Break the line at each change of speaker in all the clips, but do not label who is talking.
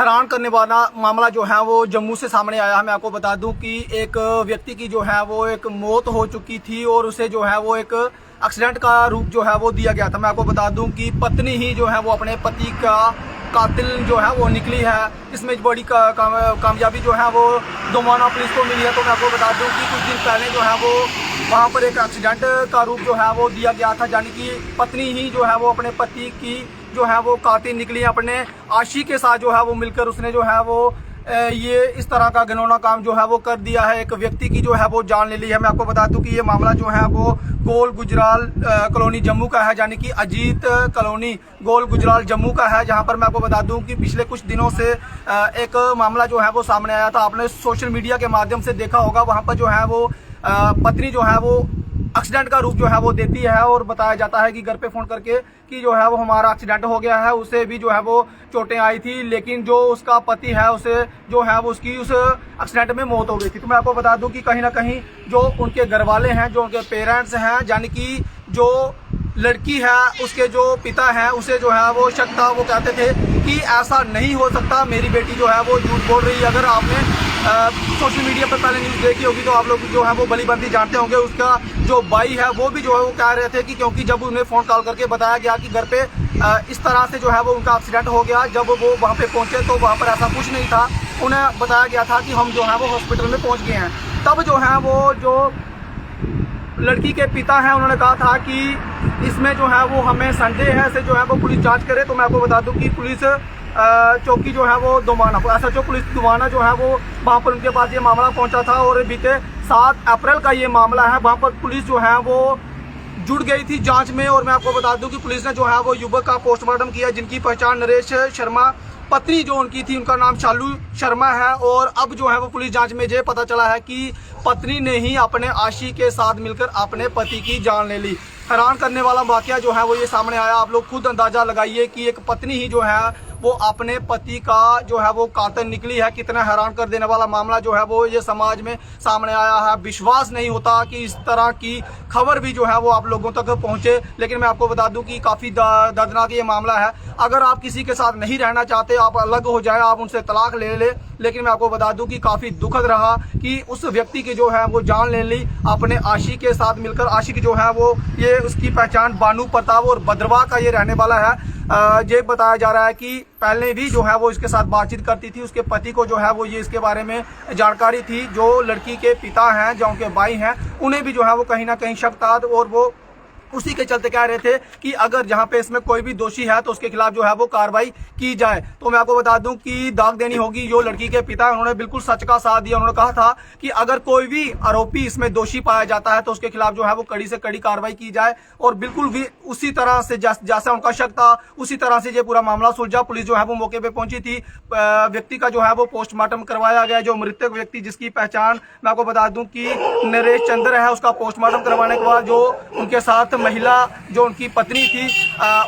हैरान करने वाला मामला जो है वो जम्मू से सामने आया है। मैं आपको बता दूं कि एक व्यक्ति की जो है वो एक मौत हो चुकी थी और उसे जो है वो एक एक्सीडेंट का रूप जो है वो दिया गया था। मैं आपको बता दूं कि पत्नी ही जो है वो अपने पति का कातिल जो है वो निकली है। इसमें बड़ी कामयाबी जो है वो दोमाना पुलिस को मिली है। तो मैं आपको बता दूं कि कुछ दिन पहले जो है वो वहाँ पर एक एक्सीडेंट का रूप जो है वो दिया गया था, यानी कि पत्नी ही जो है वो अपने पति की जो है वो कातिल निकली, अपने आशिक के साथ जो है वो मिलकर उसने जो है वो ये इस तरह का घिनौना काम जो है वो कर दिया है। एक व्यक्ति की जो है वो जान ले ली है। मैं आपको बता दूं कि ये मामला जो है वो गोल गुजराल कॉलोनी जम्मू का है, यानी कि अजीत कॉलोनी गोल गुजराल जम्मू का है, जहां पर मैं आपको बता दूं कि पिछले कुछ दिनों से एक मामला जो है वो सामने आया था। आपने सोशल मीडिया के माध्यम से देखा होगा। वहां पर जो है वो पत्नी जो है वो एक्सीडेंट का रूप जो है वो देती है और बताया जाता है कि घर पे फोन करके कि जो है वो हमारा एक्सीडेंट हो गया है। उसे भी जो है वो चोटें आई थी, लेकिन जो उसका पति है उसे जो है वो उसकी उस एक्सीडेंट में मौत हो गई थी। तो मैं आपको बता दूं कि कहीं ना कहीं जो उनके घर वाले हैं, जो उनके पेरेंट्स हैं, यानी कि जो लड़की है उसके जो पिता हैं, उसे जो है वो शक था। वो कहते थे कि ऐसा नहीं हो सकता, मेरी बेटी जो है वो झूठ बोल रही है। अगर आपने सोशल मीडिया पर पहले न्यूज़ देखी होगी तो आप लोग जो है वो भली भांति जानते होंगे। उसका जो भाई है वो भी जो है वो कह रहे थे कि क्योंकि जब उन्हें फ़ोन कॉल करके बताया गया कि घर पे इस तरह से जो है वो उनका एक्सीडेंट हो गया, जब वो वहाँ पे पहुँचे तो वहाँ पर ऐसा कुछ नहीं था। उन्हें बताया गया था कि हम जो है वो हॉस्पिटल में पहुँच गए हैं। तब जो है वो जो लड़की के पिता हैं उन्होंने कहा था कि इसमें जो है वो हमें संदेह है, से जो है वो पुलिस जांच करे। तो मैं आपको बता दूं कि पुलिस चौकी जो है वो दोमाना, SHO पुलिस दोमाना जो है वो वहाँ पर उनके पास ये मामला पहुंचा था और बीते 7 अप्रैल का ये मामला है। वहाँ पर पुलिस जो है वो जुड़ गई थी जांच में। और मैं आपको बता दूं कि पुलिस ने जो है वो युवक का पोस्टमार्टम किया, जिनकी पहचान नरेश शर्मा, पत्नी जो उनकी थी उनका नाम शालू शर्मा है। और अब जो है वो पुलिस जांच में ये पता चला है कि पत्नी ने ही अपने आशिक के साथ मिलकर अपने पति की जान ले ली। हैरान करने वाला वाकया जो है वो ये सामने आया। आप लोग खुद अंदाजा लगाइए कि एक पत्नी ही जो है वो अपने पति का जो है वो कातिल निकली है। कितना हैरान कर देने वाला मामला जो है वो ये समाज में सामने आया है। विश्वास नहीं होता कि इस तरह की खबर भी जो है वो आप लोगों तक पहुंचे। लेकिन मैं आपको बता दूं कि काफ़ी दर्दनाक ये मामला है। अगर आप किसी के साथ नहीं रहना चाहते, आप अलग हो जाए, आप उनसे तलाक ले ले, लेकिन मैं आपको बता दूं कि काफ़ी दुखद रहा कि उस व्यक्ति की जो है वो जान ले ली अपने आशिक के साथ मिलकर। आशिक जो है वो ये उसकी पहचान बानू प्रताप और भद्रवाह का ये रहने वाला है। ये बताया जा रहा है कि पहले भी जो है वो इसके साथ बातचीत करती थी। उसके पति को जो है वो ये इसके बारे में जानकारी थी। जो लड़की के पिता हैं, जो उनके भाई हैं, उन्हें भी जो है वो कहीं ना कहीं शक था और वो उसी के चलते कह रहे थे कि अगर जहां पे इसमें कोई भी दोषी है तो उसके खिलाफ जो है वो कार्रवाई की जाए। तो मैं आपको बता दूं कि दाग देनी होगी जो लड़की के पिता है, उन्होंने बिल्कुल सच का साथ दिया। उन्होंने कहा था कि अगर कोई भी आरोपी इसमें दोषी पाया जाता है तो उसके खिलाफ जो है वो कड़ी से कड़ी कार्रवाई की जाए। और बिल्कुल भी उसी तरह से जैसा उनका शक था उसी तरह से ये पूरा मामला सुलझा। पुलिस जो है वो मौके पर पहुंची थी। व्यक्ति का जो है वो पोस्टमार्टम करवाया गया। जो मृतक व्यक्ति जिसकी पहचान मैं आपको बता दूं कि नरेश चंद्र है, उसका पोस्टमार्टम करवाने के बाद जो उनके साथ महिला जो उनकी पत्नी थी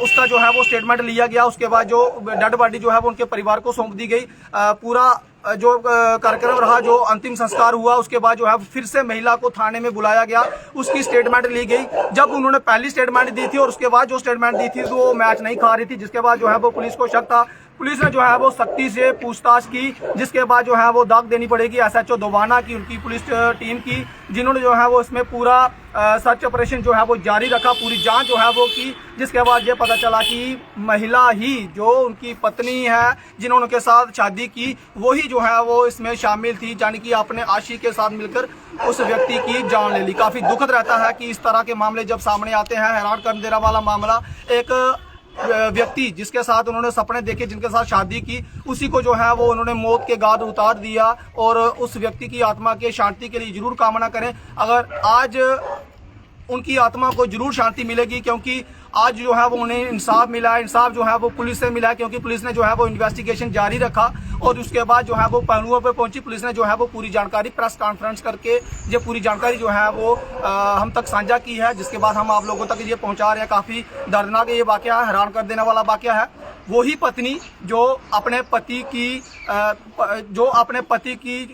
उसका जो है वो स्टेटमेंट लिया गया। उसके बाद जो डेड बॉडी जो है वो उनके परिवार को सौंप दी गई। पूरा जो कार्यक्रम रहा, जो अंतिम संस्कार हुआ, उसके बाद जो है फिर से महिला को थाने में बुलाया गया, उसकी स्टेटमेंट ली गई। जब उन्होंने पहली स्टेटमेंट दी थी और उसके बाद जो स्टेटमेंट दी थी तो वो मैच नहीं खा रही थी, जिसके बाद जो है वो पुलिस को शक था। पुलिस ने जो है वो सख्ती से पूछताछ की, जिसके बाद जो है वो दाग देनी पड़ेगी SHO दोबाना की, उनकी पुलिस टीम की, जिन्होंने जो है वो इसमें पूरा सर्च ऑपरेशन जो है वो जारी रखा, पूरी जांच जो है वो की। जिसके बाद ये पता चला कि महिला ही जो उनकी पत्नी है, जिन्होंने उनके साथ शादी की, वही जो है वो इसमें शामिल थी, यानी कि अपने आशिक के साथ मिलकर उस व्यक्ति की जान ले ली। काफ़ी दुखद रहता है कि इस तरह के मामले जब सामने आते हैं। हैरान कर देने वाला मामला, एक व्यक्ति जिसके साथ उन्होंने सपने देखे, जिनके साथ शादी की, उसी को जो है वो उन्होंने मौत के घाट उतार दिया। और उस व्यक्ति की आत्मा के शांति के लिए जरूर कामना करें। अगर आज उनकी आत्मा को जरूर शांति मिलेगी, क्योंकि आज जो है वो उन्हें इंसाफ मिला है। इंसाफ जो है वो पुलिस से मिला है, क्योंकि पुलिस ने जो है वो इन्वेस्टिगेशन जारी रखा और उसके बाद जो है वो पहलुओं पे पहुंची। पुलिस ने जो है वो पूरी जानकारी प्रेस कॉन्फ्रेंस करके ये पूरी जानकारी जो है वो हम तक साझा की है, जिसके बाद हम आप लोगों तक ये पहुंचा रहे हैं। काफ़ी दर्दनाक ये वाकया है, हैरान कर देने वाला वाकया है। वही पत्नी जो अपने पति की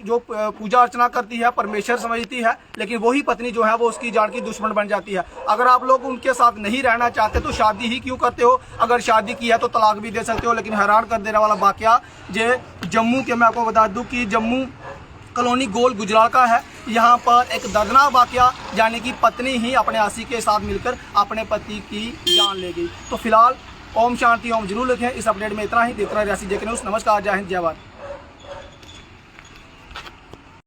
जो पूजा अर्चना करती है, परमेश्वर समझती है, लेकिन वही पत्नी जो है वो उसकी जान की दुश्मन बन जाती है। अगर आप लोग उनके साथ नहीं रहना चाहते तो शादी ही क्यों करते हो? अगर शादी की है तो तलाक भी दे सकते हो। लेकिन हैरान कर देने वाला वाकया जे जम्मू के, मैं आपको बता दूं कि जम्मू कॉलोनी गोल गुजराल का है। यहाँ पर एक दर्दनाक वाकया, यानी कि पत्नी ही अपने आशिक के साथ मिलकर अपने पति की जान ले गई। तो फिलहाल ओम शांति ओम जरूर लिखें। इस अपडेट में इतना ही। देखते रहिए रियासी जेके न्यूज़। नमस्कार, जय हिंद, जय भारत।